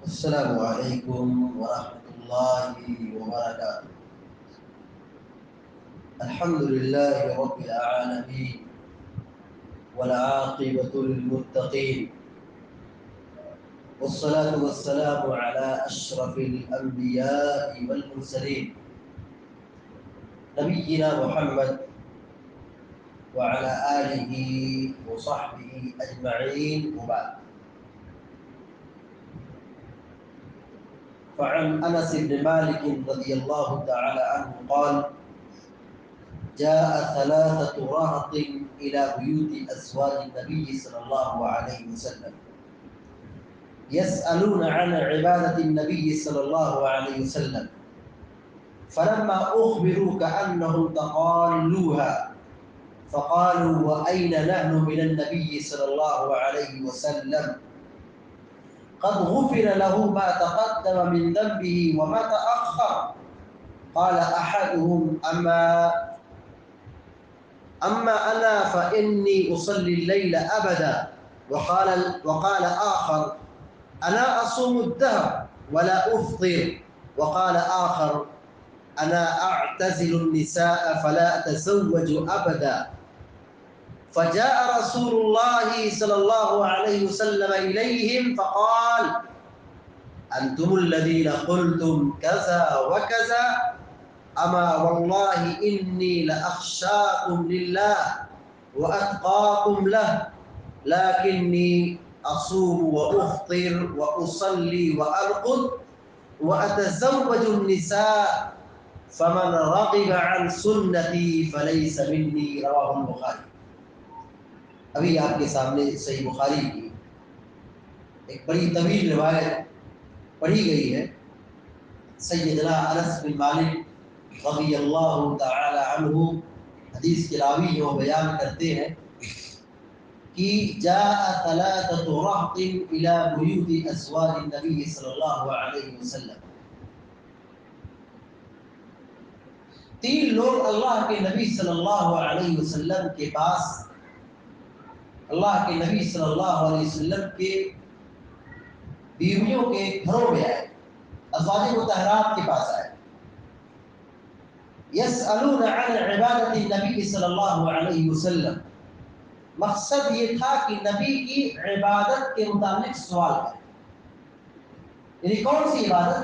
السلام علیکم ورحمۃ اللہ وبرکاتہ۔ الحمد للہ رب العالمین والعاقبۃ للمتقین والصلاة والسلام على اشرف الانبیاء والمرسلین نبینا محمد وعلى آلہ وصحبہ اجمعین وبعد۔ فعن انس بن مالك رضي الله تعالى عنه قال: جاء ثلاثة رهط إلى بيوت أزواج النبي صلى الله عليه وسلم يسألون عن عبادة النبي صلى الله عليه وسلم، فلما أخبروا كأنهم تقالوها فقالوا: وأين نحن من النبي صلى الله عليه وسلم؟ قد غفر له ما تقدم من ذنبه وما تأخر. قال أحدهم: أما أنا فإني أصلي الليل أبدا. وقال آخر: أنا أصوم الدهر ولا أفطر. وقال آخر: أنا أعتزل النساء فلا أتزوج أبدا. فجاء رسول الله صلى الله عليه وسلم إليهم فقال: أنتم الذين قلتم كذا وكذا، أما والله إني لأخشاكم لله وأتقاكم له، لكني أصوم وأفطر وأصلي وأرقد وأتزوج النساء، فمن رغب عن سنتي فليس مني. رواه البخاری۔ ابھی آپ کے سامنے صحیح بخاری کی ایک بڑی طویل روایت پڑھی گئی ہے۔ سیدنا انس بن مالک رضی اللہ تعالی عنہ حدیث کے راوی جو بیان کرتے ہیں کہ جاء ثلاثة رهط الى بيوت ازواج النبي صلی اللہ علیہ وسلم، تین لوگ اللہ کے نبی صلی اللہ علیہ وسلم کے پاس، اللہ کے نبی صلی اللہ علیہ وسلم کے بیویوں کے گھروں میں آئے، ازواج مطہرات کے پاس آئے۔ یسألون عن عبادت النبی صلی اللہ علیہ وسلم، مقصد یہ تھا کہ نبی کی عبادت کے متعلق سوال کریں۔ یعنی کون سی عبادت؟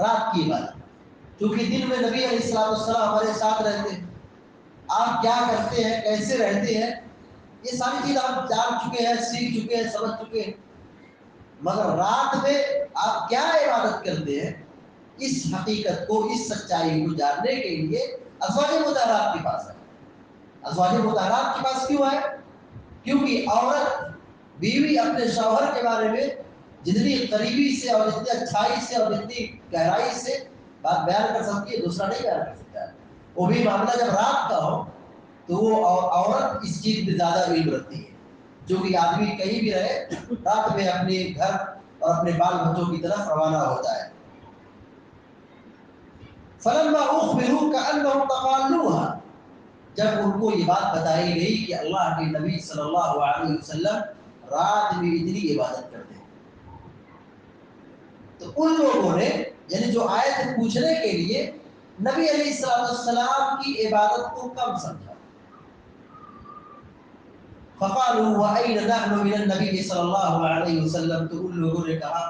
رات کی عبادت، کیونکہ دن میں نبی علیہ السلام ہمارے ساتھ رہتے ہیں، آپ کیا کرتے ہیں، کیسے رہتے ہیں، یہ ساری چیز آپ جان چکے ہیں، سیکھ چکے ہیں، سمجھ چکے ہیں، مگر رات میں آپ کیا عبادت کرتے ہیں، اس حقیقت کو، اس سچائی کو جاننے کے لیے ازواج مطہرات کے پاس ہے۔ ازواج مطہرات کے پاس کیوں ہے؟ کیونکہ عورت، بیوی اپنے شوہر کے بارے میں جتنی قریبی سے اور جتنی اچھائی سے اور جتنی گہرائی سے بات بیان کر سکتی ہے، دوسرا نہیں بیان کر سکتا ہے۔ وہ بھی معاملہ جب رات کا ہو تو وہ عورت اس چیز میں زیادہ علم رکھتی ہے، جو کہ آدمی کہیں بھی رہے رات میں اپنے گھر اور اپنے بال بچوں کی طرف روانہ ہوتا ہے۔ فلما اخبروا كأنهم تقالوها، جب ان کو یہ بات بتائی گئی کہ اللہ کے نبی صلی اللہ علیہ وسلم رات میں اتنی عبادت کرتے ہیں، تو ان لوگوں نے، یعنی جو آئے تھے پوچھنے کے لیے، نبی علیہ السلام کی عبادت کو کم سمجھا۔ فقالوا وَأَيْنَ نَحْنُ مِنَ النَّبِيِّ صلی اللہ علیہ وسلم، تو ان لوگوں نے کہا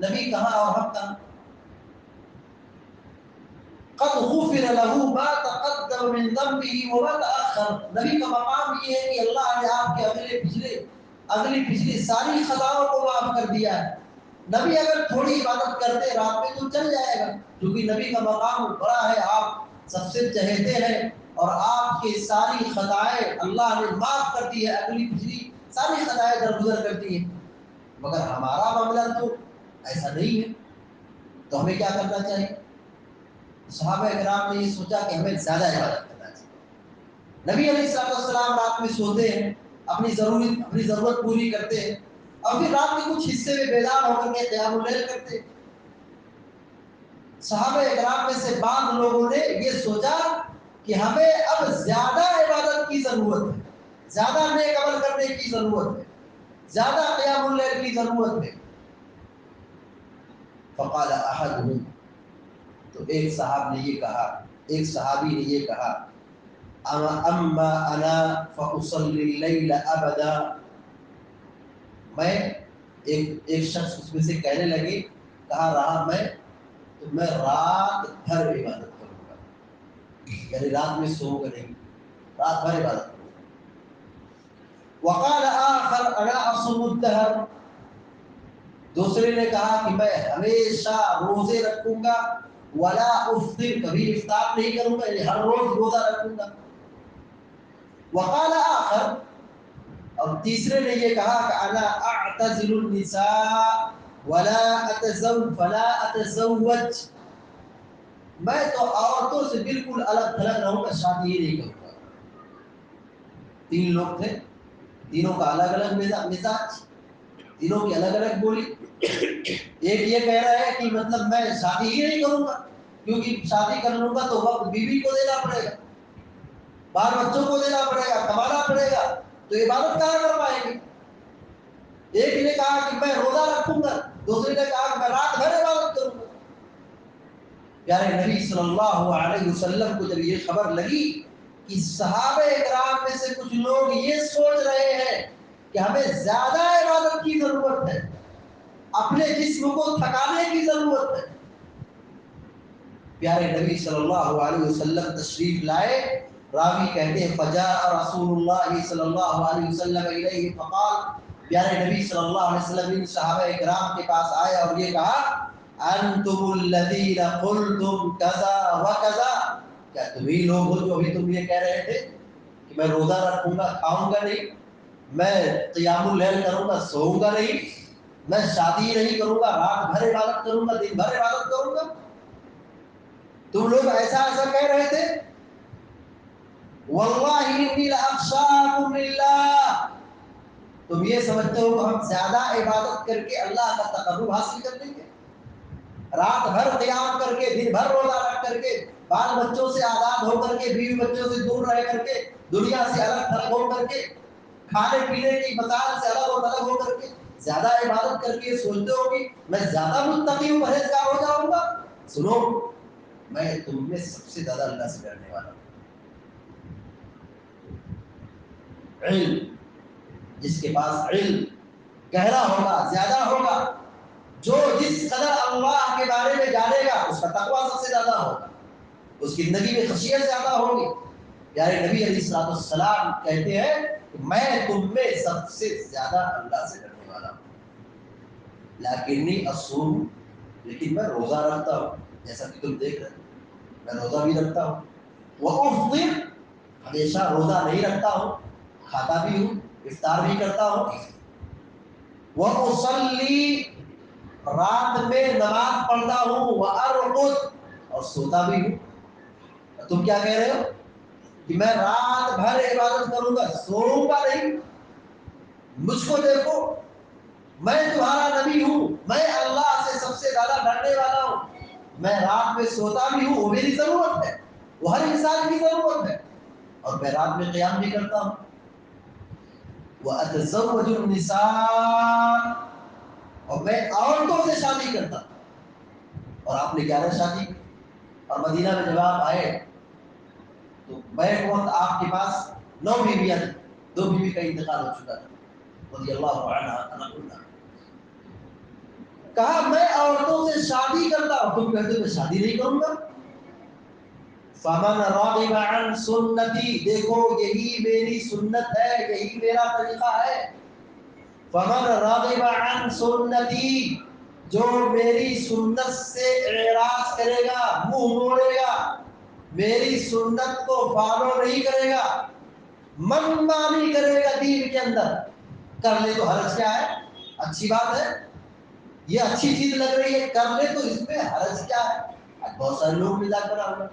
نبی کہاں اور ہم کہاں؟ قد غفر له ما تقدم من ذنبه وما تأخر، نبی کا مقام یہ ہے کہ اللہ نے آپ کے اگلی پچھلی ساری خطاؤں کو معاف کر دیا ہے۔ نبی اگر تھوڑی عبادت کرتے رات میں تو چل جائے گا، کیونکہ نبی کا مقام بڑا ہے، آپ سب سے چہیتے ہیں اور آپ کی ساری خطائیں اللہ نے معاف کر دی ہے، اگلی پچھلی ساری خطائیں درگزر کرتی ہیں۔ مگر ہمارا معاملہ تو ایسا نہیں ہے، تو ہمیں کیا کرنا چاہیے؟ صحابہ کرام نے یہ سوچا کہ ہمیں زیادہ عبادت کرنا چاہیے۔ نبی علیہ السلام رات میں سوتے ہیں، اپنی ضرورت پوری کرتے ہیں، اور پھر رات کے کچھ حصے میں بیدار ہو کر کے قیام اللیل کرتے ہیں۔ صحابہ اکرام میں سے بعض لوگوں نے یہ سوچا کہ ہمیں اب زیادہ عبادت کی ضرورت ہے، زیادہ نیک عمل کرنے کی ضرورت ہے، زیادہ قیام اللیل کی ضرورت ہے۔ فقال احدهم، تو ایک صاحب نے یہ کہا، ایک صحابی نے یہ کہا، اما انا فاصلی اللیل ابدا، میں ایک شخص اس میں سے کہنے لگے، کہا رہا میں رات بھر عبادت کروں گا، یعنی رات میں سوؤں گا نہیں، رات بھر عبادت کروں گا. وقال آخر انا اصوم الدهر، دوسرے نے کہا کہ میں ہمیشہ روزے رکھوں گا، ولا افطر، کبھی افطار نہیں کروں گا، یعنی ہر روز روزہ رکھوں گا. وقال آخر، اور تیسرے نے یہ کہا کہ انا اعتزل النساء فلا اتزوج، میں تو عورتوں سے بالکل الگ تھلگ رہوں گا، شادی ہی نہیں کروں گا. تین لوگ تھے، تینوں کا الگ الگ مزاج، تینوں کی الگ الگ بولی. ایک یہ کہہ رہا ہے کہ مطلب میں شادی ہی نہیں کروں گا، کیونکہ شادی کر لوں گا تو وقت بیوی کو دینا پڑے گا، بال بچوں کو دینا پڑے گا، کمانا پڑے گا، تو عبادت کہاں کر پائیں گے. ایک نے کہا کہ میں روزہ رکھوں گا، دوسرے نے کہا کہ میں رات بھر عبادت کروں گا. پیارے نبی صلی اللہ علیہ وسلم کو جب یہ خبر لگی کہ صحابہ اکرام میں سے کچھ لوگ یہ سوچ رہے ہیں کہ ہمیں زیادہ عبادت کی ضرورت ہے، اپنے جسم کو تھکانے کی ضرورت ہے، پیارے نبی صلی اللہ علیہ وسلم تشریف لائے. راوی کہتے ہیں فجاء رسول اللہ صلی اللہ علیہ وسلم الیہ فقال، پیارے نبی صلی اللہ علیہ وسلم ان صحابہ اکرام کے پاس آئے اور یہ کہا انتم الذین قلتم کذا وکذا، کیا تمہیں لوگ ہو جو ابھی تم یہ کہہ رہے تھے کہ میں روزہ رکھوں گا، کھاؤں گا نہیں، میں قیام اللیل کروں گا، سوؤں گا نہیں، میں شادی نہیں کروں گا، رات بھر عبادت کروں گا، دن بھر عبادت کروں گا، تم لوگ ایسا کہہ رہے تھے. واللہ انی لاخشاکم للہ، تم یہ سمجھتے ہو کہ ہم زیادہ عبادت کر کے اللہ کا تقرب حاصل کر لیں گے، رات بھر قیام کر کے، دن بھر روزہ رکھ کر کے، بال بچوں سے آزاد ہو کر کے، بیوی بچوں سے دور رہ کر کے، دنیا سے الگ تھلگ ہو کر کے، کھانے پینے کی مسائل سے الگ و تھلگ ہو کر کے زیادہ عبادت کر کے سوچتے ہو کہ میں زیادہ متقی ہوں، پرہیزگار ہو جاؤں گا. سنو، میں تم میں سب سے زیادہ اللہ سے ڈرنے والا ہوں. علم، جس کے پاس علم گہرا ہوگا، زیادہ ہوگا، جو جس قدر اللہ کے بارے میں جانے گا اس کا تقویٰ سب سے زیادہ ہوگا، اس کی زندگی میں خشیت زیادہ ہوگی. پیارے نبی علیہ السلام کہتے ہیں کہ میں تم میں سب سے زیادہ اللہ سے ڈرنے والا ہوں. لیکنی اصوم، لیکن میں روزہ رکھتا ہوں، جیسا کہ تم دیکھ رہے ہو میں روزہ بھی رکھتا ہوں. وافطر، ہمیشہ روزہ نہیں رکھتا ہوں، کھاتا بھی ہوں، افطار بھی کرتا ہوں. واصلی، رات میں نماز پڑھتا ہوں، وارقد، اور سوتا بھی ہوں. تم کیا کہہ رہے ہو کہ میں رات بھر عبادت کروں گا، سوؤں گا نہیں. مجھ کو دیکھو، میں تمہارا نبی ہوں، میں اللہ سے سب سے زیادہ ڈرنے والا ہوں، میں رات میں سوتا بھی ہوں، وہ میری ضرورت ہے، وہ ہر انسان کی ضرورت ہے، اور میں رات میں قیام بھی کرتا ہوں. وَأَتَزَوَّجُ النِّسَاءَ، اور میں عورتوں سے شادی کرتا ہوں. اور آپ نے 11 شادی کی، اور مدینہ میں جب آپ آئے تو بیک وقت آپ کے پاس 9 بیویاں تھیں، 2 بیوی کا انتقال ہو چکا تھا رضی اللہ عنہ. کہا میں عورتوں سے شادی کرتا ہوں، تم کہتے ہو میں شادی نہیں کروں گا. فمن راغب عن سنتی، دیکھو یہی میری سنت ہے، یہی میرا طریقہ ہے. فمن راغب عن سنتی، جو میری سنت سے اعراض کرے گا، منہ موڑے گا، میری سنت کو فالو نہیں کرے گا، من مانی کرے گا دین کے اندر، کر لے تو حرج کیا ہے، اچھی بات ہے، یہ اچھی چیز لگ رہی ہے، کر لے تو اس میں حرج کیا ہے. بہت سارے لوگ مزاج بنا ہوا،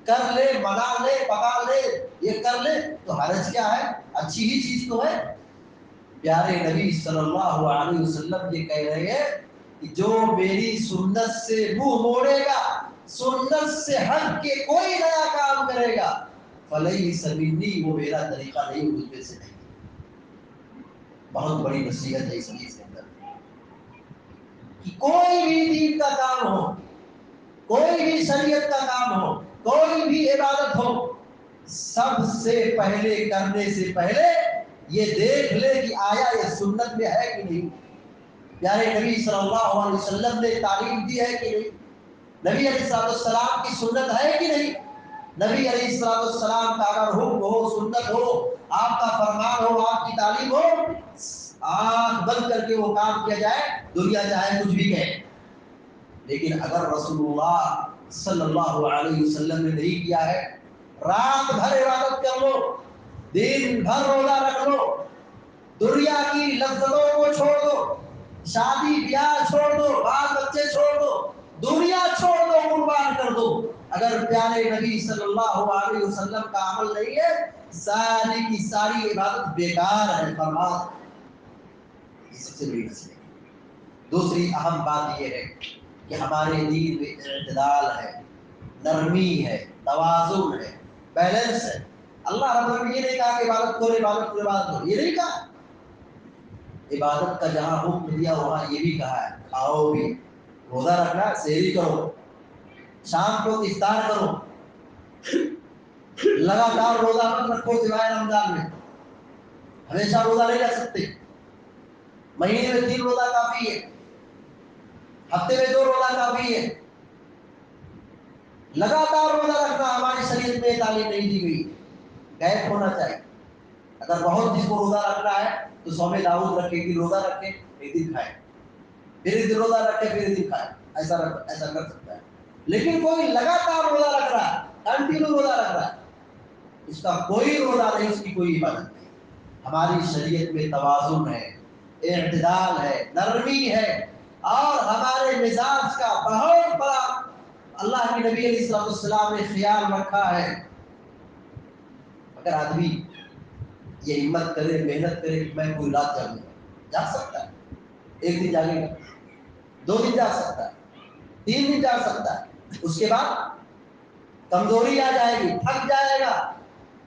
کر لے، منا لے، پکا لے، یہ کر لے تو حرج کیا ہے، اچھی ہی چیز تو ہے. پیارے نبی صلی اللہ علیہ وسلم یہ کہہ رہے ہیں کہ جو میری سنت سے منہ موڑے گا، سنت سے ہٹ کے کوئی نیا کام کرے گا، فلیس منی، وہ میرا طریقہ نہیں، مجھ میں سے نہیں. بہت بڑی نصیحت ہے اس حدیث کے اندر. کہ کوئی بھی دین کا کام ہو، کوئی بھی شریعت کا کام ہو، کوئی بھی عبادت ہو، سب سے پہلے کرنے سے پہلے یہ دیکھ لے کہ آیا یہ سنت میں ہے کہ نہیں، پیارے نبی صلی اللہ علیہ وسلم نے تعلیم دی ہے کہ نہیں، نبی علیہ السلام کی سنت ہے کہ نہیں، نبی علیہ السلام کا اگر حکم ہو، سنت ہو، آپ کا فرمان ہو، آپ کی تعلیم ہو، آنکھ بند کر کے وہ کام کیا جائے، دنیا چاہے کچھ بھی کہے۔ لیکن اگر رسول اللہ صلی اللہ علیہ وسلم نے نہیں کیا ہے، رات بھر عبادت کر لو، دن بھر روزہ رکھ لو، دنیا کی لذتوں کو چھوڑ دو، شادی بیاہ چھوڑ دو، بال بچے چھوڑ دو، دنیا چھوڑ دو، قربان کر دو، اگر پیارے نبی صلی اللہ علیہ وسلم کا عمل نہیں ہے، ساری کی ساری عبادت بیکار ہے، برباد ہے۔ یہ سب سے بڑی مسئلہ ہے۔ دوسری اہم بات یہ ہے کہ ہمارے دین میں اعتدال ہے، نرمی ہے، توازن ہے، بیلنس ہے۔ اللہ رب العالمین یہ نہیں کہا کہ عبادت کرو، عبادت کرو، عبادت کرو، یہ نہیں کہا۔ عبادت کا جہاں حکم دیا وہاں یہ بھی کہا ہے کھاؤ بھی، روزہ رکھنا، سحری کرو، شام کو افطار کرو، لگاتار روزہ مت رکھو سوائے رمضان میں، ہمیشہ روزہ نہیں رکھ سکتے، مہینے میں 3 روزہ کافی ہے، ہفتے میں 2 روزہ کافی ہے۔ لگاتار روزہ رکھنا ہماری شریعت میں تعلیم نہیں دی گئی، گیپ ہونا چاہیے۔ اگر بہت جس کو روزہ رکھنا ہے تو صوم داؤد رکھے، ایک دن روزہ رکھے، ایک دن کھائے، پھر ایک دن روزہ رکھے، پھر ایک دن کھائے، ایسا کر سکتا ہے۔ لیکن کوئی لگاتار روزہ رکھ رہا ہے، کنٹینیو روزہ رکھ رہا ہے، اس کا کوئی روزہ نہیں، اس کی کوئی عبادت نہیں۔ ہماری شریعت میں توازن ہے، اعتدال ہے، نرمی ہے، اور ہمارے مزاج کا بہت بڑا اللہ کے نبی علیہ السلام نے خیال رکھا ہے۔ اگر آدمی یہ ہمت کرے، محنت کرے کہ میں کوئی رات جاگوں گا، جاگ سکتا ہے، ایک دن جاگے گا، 2 دن جاگ سکتا ہے، 3 دن جاگ سکتا ہے، اس کے بعد کمزوری آ جائے گی، تھک جائے گا،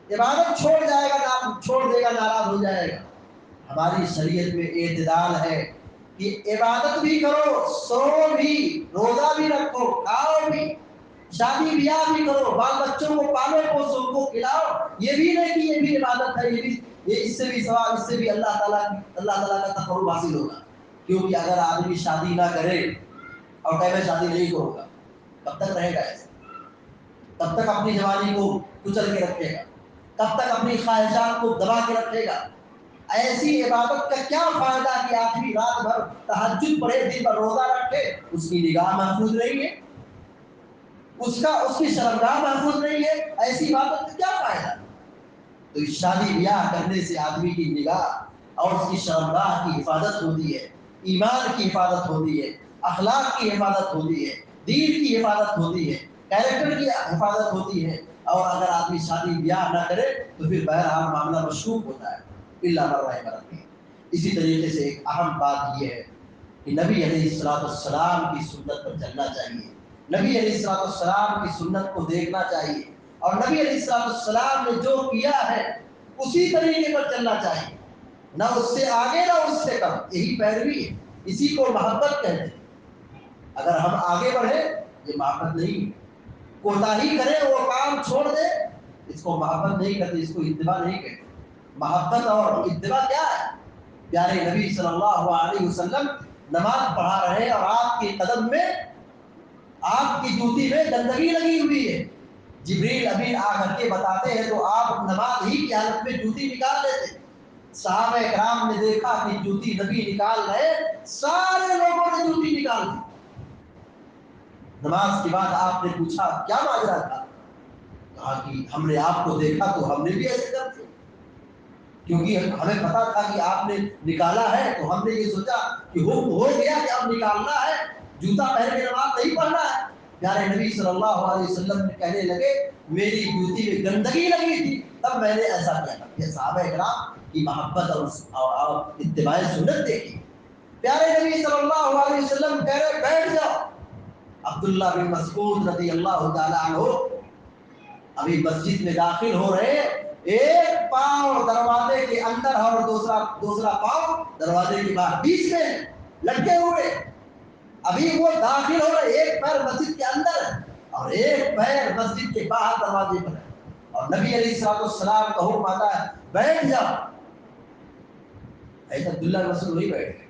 عبادت چھوڑ جائے گا، چھوڑ دے گا، ناراض ہو جائے گا۔ ہماری شریعت میں اعتدال ہے کہ عبادت بھی کرو، سو بھی، روزہ بھی رکھو، کھاؤ بھی، شادی بیاہ بھی کرو، بال بچوں کو پالو، پوسو، کو کھلاؤ، یہ بھی نہیں کہ یہ بھی عبادت ہے، یہ اس سے بھی ثواب، اس سے بھی اللہ تعالیٰ کا تقرب حاصل ہوگا۔ کیونکہ اگر آدمی شادی نہ کرے اور کہے میں شادی نہیں کروں گا، کب تک رہے گا ایسا؟ کب تک اپنی جوانی کو کچل کے رکھے گا؟ کب تک اپنی خواہشات کو دبا کے رکھے گا؟ ایسی عبادت کا کیا فائدہ کہ آدمی رات بھر تہجد پڑھے، دن بھر روزہ رکھے، اس کی نگاہ محفوظ نہیں ہے، اس کی شرمگاہ محفوظ نہیں ہے، ایسی عبادت کا کیا فائدہ؟ تو اس شادی بیاہ کرنے سے آدمی کی نگاہ اور اس کی شرمگاہ کی حفاظت ہوتی ہے، ایمان کی حفاظت ہوتی ہے، اخلاق کی حفاظت ہوتی ہے، دین کی حفاظت ہوتی ہے، کیریکٹر کی حفاظت ہوتی ہے۔ اور اگر آدمی شادی بیاہ نہ کرے تو پھر بہرحال معاملہ مشکوک ہوتا ہے، اللہ من رحم ربی۔ اسی طریقے سے ایک اہم بات یہ ہے کہ نبی علیہ السلام کی سنت پر چلنا چاہیے، نبی علیہ السلام کی سنت کو دیکھنا چاہیے، اور نبی علیہ السلام نے جو کیا ہے اسی طریقے پر چلنا چاہیے، نہ اس سے آگے نہ اس سے کم، یہی پیروی ہے، اسی کو محبت کہتے ہیں۔ اگر ہم آگے بڑھے یہ محبت نہیں، کوتاہی کرے، وہ کام چھوڑ دے، اس کو محبت نہیں کہتے، اس کو اتباع نہیں کہتے۔ محبت اور اتباع کیا ہے؟ پیارے نبی صلی اللہ علیہ وسلم نماز پڑھا رہے ہیں اور آپ کے قدم میں، آپ کی جوتی میں گندگی لگی ہوئی ہے، جبریل امین آ کر کے بتاتے ہیں تو آپ نماز ہی کی حالت میں جوتی نکال لیتے۔ صحابہ کرام نے دیکھا کہ جوتی نبی نکال رہے، سارے لوگوں نے جوتی نکال دی۔ نماز کے بعد آپ نے پوچھا کیا ماجرا تھا؟ کہا کہ ہم نے آپ کو دیکھا تو ہم نے بھی ایسے کر دیا، کیونکہ ہمیں پتا تھا کہ آپ نے نکالا ہے تو ہم نے یہ سوچا کہ حکم ہو گیا کہ اب نکالنا ہے، جوتا پہن کے نماز نہیں پڑھنا ہے۔ پیارے نبی صلی اللہ علیہ وسلم کہنے لگے میری جوتی میں گندگی لگی تھی تب میں نے ایسا کیا تھا۔ یہ صحابہ کرام کی محبت اور اتباع سنت دیکھی۔ پیارے نبی صلی اللہ علیہ وسلم کہہ رہے بیٹھ جاؤ۔ عبداللہ بن مسعود رضی اللہ تعالیٰ عنہ ابھی مسجد میں داخل ہو رہے، ایک پاؤں دروازے کے اندر اور دوسرا پاؤں دروازے کے باہر، بیچ میں لٹکے ہوئے۔ ابھی وہ داخل ہو رہے، ایک پیر مسجد کے اندر ہے اور ایک پیر مسجد کے باہر دروازے پر ہے، اور نبی علیہ السلام کا حکم آتا ہے بیٹھ جاؤ. حضرت عبداللہ بن مسعود وہی بیٹھ گئے.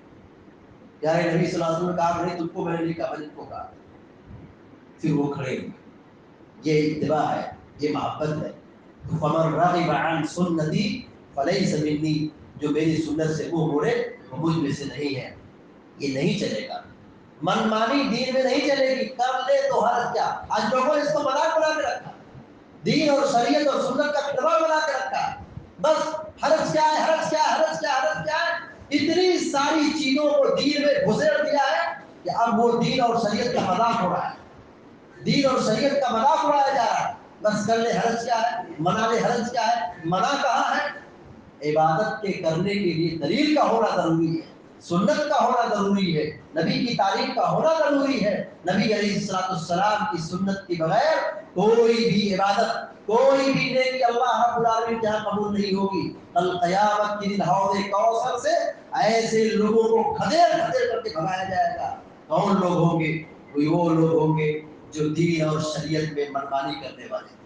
پیارے نبی صلی اللہ علیہ وسلم نے کہا نہیں تم کو میں نے نہیں کہا، میں نے تم کو کہا. پھر وہ کھڑے ہوئے. یہ اتباع ہے، یہ محبت ہے. فمن رغب عن سنتی فلیس منی، جو میری سنت سے منہ موڑے وہ مجھ میں سے نہیں ہے. یہ نہیں چلے گا. من مانی دین میں نہیں چلے گی. کر لے تو حرج کیا. آج لوگوں نے اس کو مذاق بنا کے رکھا، دین اور شریعت اور سنت کا اتباع بنا کے رکھا. بس حرج کیا ہے، حرج کیا ہے، حرج کیا ہے، حرج کیا ہے. اتنی ساری چیزوں کو دین میں گھسیڑ دیا ہے کہ اب وہ دین اور شریعت کا مذاق ہو رہا ہے. دین اور شریعت کا مذاق اڑایا جا رہا ہے. بس کر لے حرج کیا ہے، منا لے حرج کیا ہے. منع کہاں ہے؟ عبادت کے کرنے کے لیے دلیل کا ہونا ضروری ہے، سنت کا ہونا ضروری ہے، نبی کی تعلیم کا ہونا ضروری ہے. نبی علیہ السلام کی سنت کے بغیر کوئی بھی عبادت، کوئی بھی نیکی اللہ رب العالمین کے یہاں قبول نہیں ہوگی. کل قیامت کے دن حوض کوثر سے ایسے لوگوں کو کھدیر کھدیر کر کے بھگایا جائے گا. کون لوگ ہوں گے؟ وہ لوگ ہوں گے جو دین اور شریعت میں منمانی کرنے والے تھے،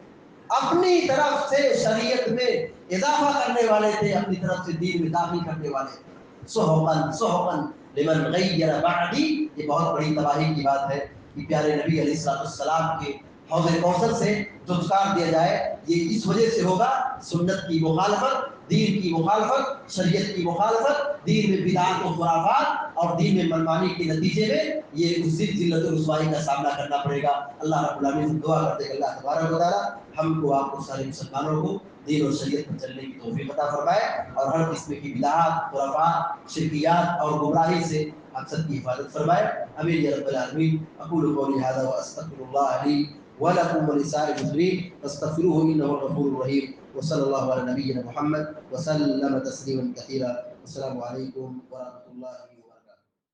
اپنی طرف سے شریعت میں اضافہ کرنے والے تھے، اپنی طرف سے دین میں داخل کرنے والے تھے. سحقاً سحقاً لمن غیر بعدی. یہ بہت بڑی تباہی کی بات ہے کہ پیارے نبی علیہ السلام کے حوض کوثر سے دھتکار دیا جائے. یہ اس وجہ سے ہوگا سنت کی مخالفت، دین کی مخالفت، شریعت کی مخالفت، دین میں بدعات و خرافات اور دین میں منمانی کے نتیجے میں یہ اسی ذلت و رسوائی کا سامنا کرنا پڑے گا. اللہ رب العالمین سے دعا کرتے ہیں کہ اللہ تبارک و تعالیٰ ہم کو، آپ کو، سارے مسلمانوں کو دین اور شریعت پر چلنے کی توفیق عطا فرمائے اور ہر قسم کی بدعات، خرافات، شرکیات اور گمراہی سے ہم سب کی حفاظت فرمائے. امین یا رب العالمین. اقول قولی هذا واستغفر الله لي ولكم ولسائر المسلمين فاستغفروه انه هو الغفور الرحيم. وصلى الله على نبينا محمد وسلم تسليما كثيرا. السلام عليكم ورحمه الله